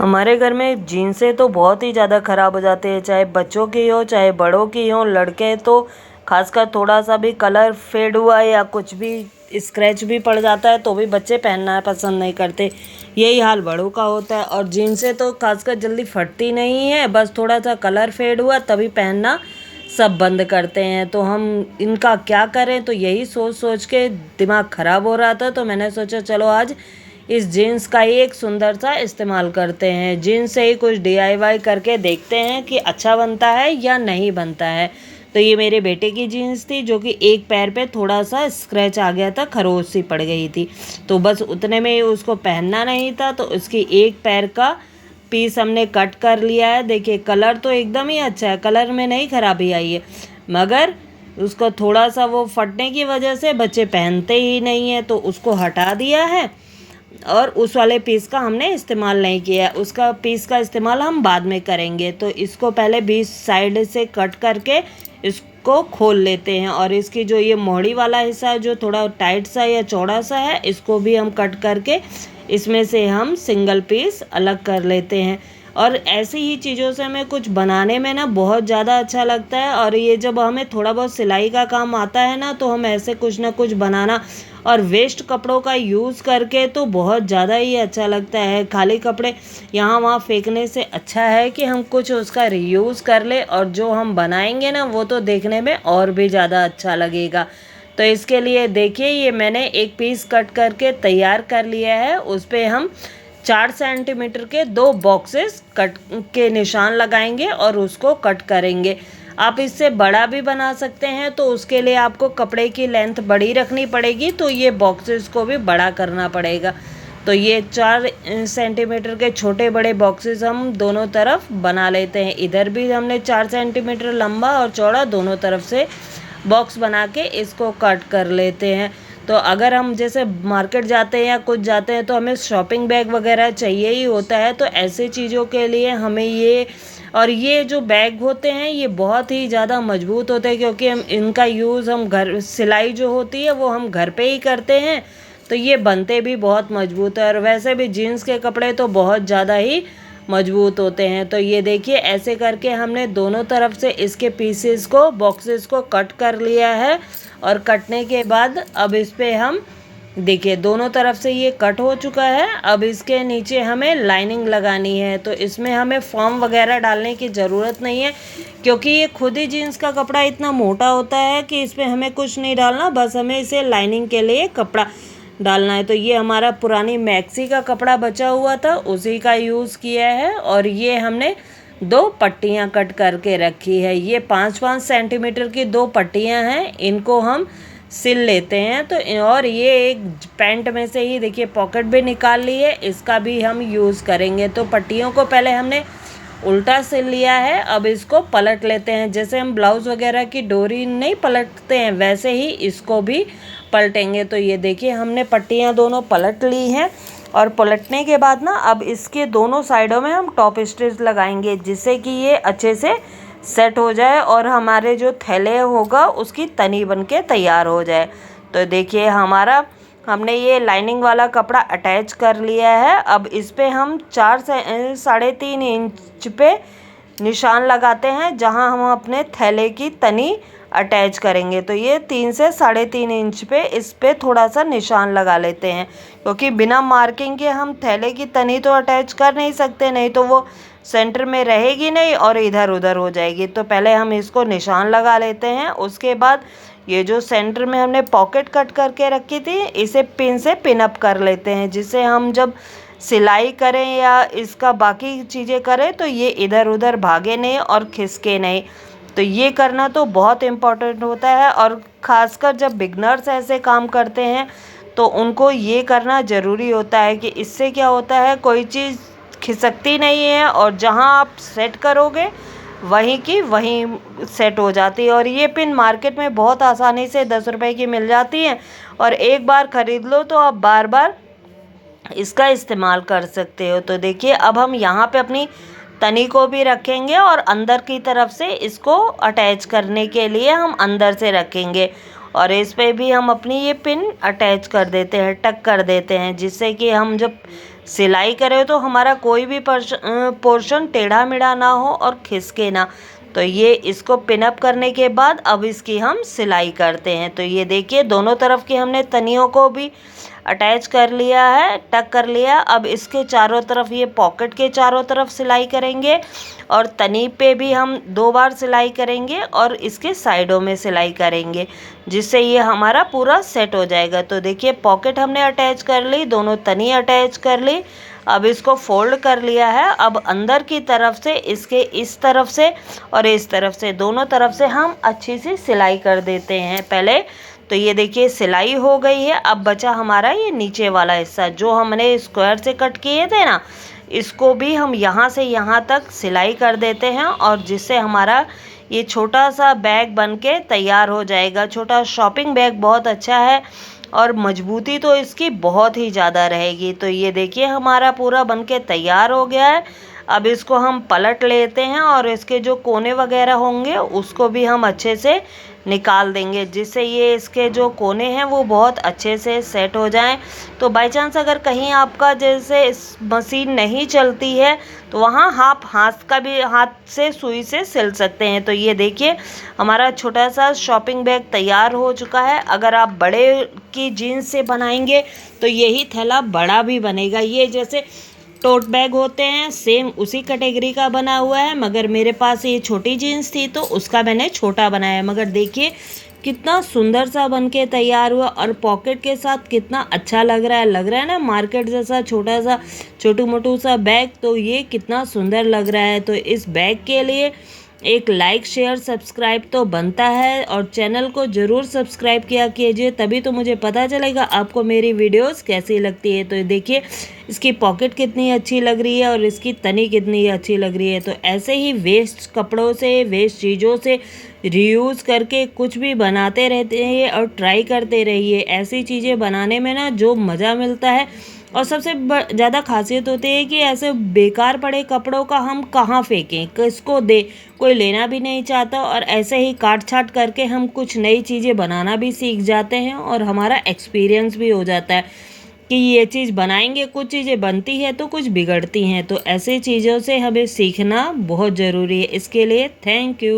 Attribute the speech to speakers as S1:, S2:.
S1: हमारे घर में जीन्सें तो बहुत ही ज़्यादा ख़राब हो जाते हैं, चाहे बच्चों की हो चाहे बड़ों की हो। लड़के तो खासकर थोड़ा सा भी कलर फेड हुआ या कुछ भी स्क्रैच भी पड़ जाता है तो भी बच्चे पहनना पसंद नहीं करते। यही हाल बड़ों का होता है। और जीन्सें तो खासकर जल्दी फटती नहीं है, बस थोड़ा सा कलर फेड हुआ तभी पहनना सब बंद करते हैं। तो हम इनका क्या करें, तो यही सोच सोच के दिमाग ख़राब हो रहा था। तो मैंने सोचा चलो आज इस जीन्स का ही एक सुंदर सा इस्तेमाल करते हैं। जीन्स से ही कुछ डीआईवाई करके देखते हैं कि अच्छा बनता है या नहीं बनता है। तो ये मेरे बेटे की जीन्स थी जो कि एक पैर पे थोड़ा सा स्क्रैच आ गया था, खरोच सी पड़ गई थी। तो बस उतने में ही उसको पहनना नहीं था, तो उसकी एक पैर का पीस हमने कट कर लिया है। देखिए कलर तो एकदम ही अच्छा है, कलर में नहीं खराबी आई है, मगर उसको थोड़ा सा वो फटने की वजह से बच्चे पहनते ही नहीं है, तो उसको हटा दिया है। और उस वाले पीस का हमने इस्तेमाल नहीं किया, उसका पीस का इस्तेमाल हम बाद में करेंगे। तो इसको पहले 20 साइड से कट करके इसको खोल लेते हैं। और इसकी जो ये मोहड़ी वाला हिस्सा है जो थोड़ा टाइट सा या चौड़ा सा है, इसको भी हम कट करके इसमें से हम सिंगल पीस अलग कर लेते हैं। और ऐसी ही चीज़ों से हमें कुछ बनाने में ना बहुत ज़्यादा अच्छा लगता है। और ये जब हमें थोड़ा बहुत सिलाई का काम आता है ना, तो हम ऐसे कुछ ना कुछ बनाना और वेस्ट कपड़ों का यूज़ करके तो बहुत ज़्यादा ही अच्छा लगता है। खाली कपड़े यहाँ वहाँ फेंकने से अच्छा है कि हम कुछ उसका रीयूज़ कर ले, और जो हम बनाएंगे ना वो तो देखने में और भी ज़्यादा अच्छा लगेगा। तो इसके लिए देखिए ये मैंने एक पीस कट करके तैयार कर लिया है। उस पर हम 4 सेंटीमीटर के 2 बॉक्सेस कट के निशान लगाएंगे और उसको कट करेंगे। आप इससे बड़ा भी बना सकते हैं, तो उसके लिए आपको कपड़े की लेंथ बड़ी रखनी पड़ेगी, तो ये बॉक्सेस को भी बड़ा करना पड़ेगा। तो ये 4 सेंटीमीटर के छोटे बड़े बॉक्सेस हम दोनों तरफ बना लेते हैं। इधर भी हमने 4 सेंटीमीटर लंबा और चौड़ा दोनों तरफ से बॉक्स बना के इसको कट कर लेते हैं। तो अगर हम जैसे मार्केट जाते हैं या कुछ जाते हैं तो हमें शॉपिंग बैग वगैरह चाहिए ही होता है, तो ऐसे चीज़ों के लिए हमें ये जो बैग होते हैं ये बहुत ही ज़्यादा मजबूत होते हैं, क्योंकि हम इनका यूज़ हम घर सिलाई जो होती है वो हम घर पे ही करते हैं। तो ये बनते भी बहुत मजबूत है, और वैसे भी जीन्स के कपड़े तो बहुत ज़्यादा ही मजबूत होते हैं। तो ये देखिए ऐसे करके हमने दोनों तरफ से इसके पीसेस को बॉक्सेस को कट कर लिया है। और कटने के बाद अब इस पे हम देखिए दोनों तरफ से ये कट हो चुका है। अब इसके नीचे हमें लाइनिंग लगानी है, तो इसमें हमें फॉर्म वगैरह डालने की ज़रूरत नहीं है, क्योंकि ये खुद ही जीन्स का कपड़ा इतना मोटा होता है कि इसमें हमें कुछ नहीं डालना, बस हमें इसे लाइनिंग के लिए कपड़ा डालना है। तो ये हमारा पुरानी मैक्सी का कपड़ा बचा हुआ था, उसी का यूज़ किया है। और ये हमने 2 पट्टियाँ कट करके रखी है। ये 5-5 सेंटीमीटर की 2 पट्टियाँ हैं, इनको हम सिल लेते हैं। तो और ये एक पैंट में से ही देखिए पॉकेट भी निकाल ली है, इसका भी हम यूज़ करेंगे। तो पट्टियों को पहले हमने उल्टा सिल लिया है, अब इसको पलट लेते हैं। जैसे हम ब्लाउज़ वगैरह की डोरी नहीं पलटते हैं, वैसे ही इसको भी पलटेंगे। तो ये देखिए हमने पट्टियाँ दोनों पलट ली हैं, और पलटने के बाद ना अब इसके दोनों साइडों में हम टॉप स्टिच लगाएंगे, जिससे कि ये अच्छे से सेट हो जाए और हमारे जो थैले होगा उसकी तनी बन के तैयार हो जाए। तो देखिए हमने ये लाइनिंग वाला कपड़ा अटैच कर लिया है। अब इस पे हम 4 से 3.5 इंच पे निशान लगाते हैं, जहां हम अपने थैले की तनी अटैच करेंगे। तो ये 3 से 3.5 इंच पे इस पे थोड़ा सा निशान लगा लेते हैं, क्योंकि बिना मार्किंग के हम थैले की तनी तो अटैच कर नहीं सकते, नहीं तो वो सेंटर में रहेगी नहीं और इधर उधर हो जाएगी। तो पहले हम इसको निशान लगा लेते हैं। उसके बाद ये जो सेंटर में हमने पॉकेट कट करके रखी थी, इसे पिन से पिन अप कर लेते हैं, जिससे हम जब सिलाई करें या इसका बाकी चीज़ें करें तो ये इधर उधर भागे नहीं और खिसके नहीं। तो ये करना तो बहुत इम्पोर्टेंट होता है, और ख़ासकर जब बिगनर्स ऐसे काम करते हैं तो उनको ये करना ज़रूरी होता है कि इससे क्या होता है, कोई चीज़ खिसकती नहीं है और जहाँ आप सेट करोगे वहीं की वहीं सेट हो जाती है। और ये पिन मार्केट में बहुत आसानी से 10 रुपए की मिल जाती है, और एक बार ख़रीद लो तो आप बार बार इसका इस्तेमाल कर सकते हो। तो देखिए अब हम यहाँ पे अपनी तनी को भी रखेंगे, और अंदर की तरफ से इसको अटैच करने के लिए हम अंदर से रखेंगे। और इस पे भी हम अपनी ये पिन अटैच कर देते हैं, टक कर देते हैं, जिससे कि हम जब सिलाई करें तो हमारा कोई भी पोर्शन टेढ़ा मेढ़ा ना हो और खिसके ना। तो ये इसको पिन अप करने के बाद अब इसकी हम सिलाई करते हैं। तो ये देखिए दोनों तरफ की हमने तनियों को भी अटैच कर लिया है, टक कर लिया। अब इसके चारों तरफ, ये पॉकेट के चारों तरफ सिलाई करेंगे और तनी पे भी हम 2 बार सिलाई करेंगे और इसके साइडों में सिलाई करेंगे, जिससे ये हमारा पूरा सेट हो जाएगा। तो देखिए पॉकेट हमने अटैच कर ली, दोनों तनी अटैच कर ली। अब इसको फोल्ड कर लिया है। अब अंदर की तरफ से इसके इस तरफ से और इस तरफ से, दोनों तरफ से हम अच्छी सी सिलाई कर देते हैं पहले। तो ये देखिए सिलाई हो गई है। अब बचा हमारा ये नीचे वाला हिस्सा जो हमने स्क्वायर से कट किए थे ना, इसको भी हम यहाँ से यहाँ तक सिलाई कर देते हैं और जिससे हमारा ये छोटा सा बैग बनके तैयार हो जाएगा। छोटा शॉपिंग बैग बहुत अच्छा है और मजबूती तो इसकी बहुत ही ज़्यादा रहेगी। तो ये देखिए हमारा पूरा बनके तैयार हो गया है। अब इसको हम पलट लेते हैं और इसके जो कोने वगैरह होंगे उसको भी हम अच्छे से निकाल देंगे, जिससे ये इसके जो कोने हैं वो बहुत अच्छे से सेट हो जाएं। तो बाय चांस अगर कहीं आपका जैसे मशीन नहीं चलती है तो वहाँ आप हाथ से सुई से सिल सकते हैं। तो ये देखिए हमारा छोटा सा शॉपिंग बैग तैयार हो चुका है। अगर आप बड़े की जीन्स से बनाएंगे तो यही थैला बड़ा भी बनेगा। ये जैसे टोट बैग होते हैं सेम उसी कैटेगरी का बना हुआ है, मगर मेरे पास ये छोटी जीन्स थी तो उसका मैंने छोटा बनाया। मगर देखिए कितना सुंदर सा बन के तैयार हुआ और पॉकेट के साथ कितना अच्छा लग रहा है ना, मार्केट जैसा छोटा सा छोटू मोटू सा बैग। तो ये कितना सुंदर लग रहा है। तो इस बैग के लिए एक लाइक शेयर सब्सक्राइब तो बनता है और चैनल को ज़रूर सब्सक्राइब किया कीजिए, तभी तो मुझे पता चलेगा आपको मेरी वीडियोस कैसी लगती है। तो देखिए इसकी पॉकेट कितनी अच्छी लग रही है और इसकी तनी कितनी अच्छी लग रही है। तो ऐसे ही वेस्ट कपड़ों से, वेस्ट चीज़ों से रीयूज़ करके कुछ भी बनाते रहते हैं और ट्राई करते रहिए। ऐसी चीज़ें बनाने में ना जो मज़ा मिलता है, और सबसे ज़्यादा खासियत होती है कि ऐसे बेकार पड़े कपड़ों का हम कहाँ फेंकें, किसको दे, कोई लेना भी नहीं चाहता। और ऐसे ही काट छाट करके हम कुछ नई चीज़ें बनाना भी सीख जाते हैं और हमारा एक्सपीरियंस भी हो जाता है कि ये चीज़ बनाएंगे, कुछ चीज़ें बनती है तो कुछ बिगड़ती हैं। तो ऐसी चीज़ों से हमें सीखना बहुत ज़रूरी है। इसके लिए थैंक यू।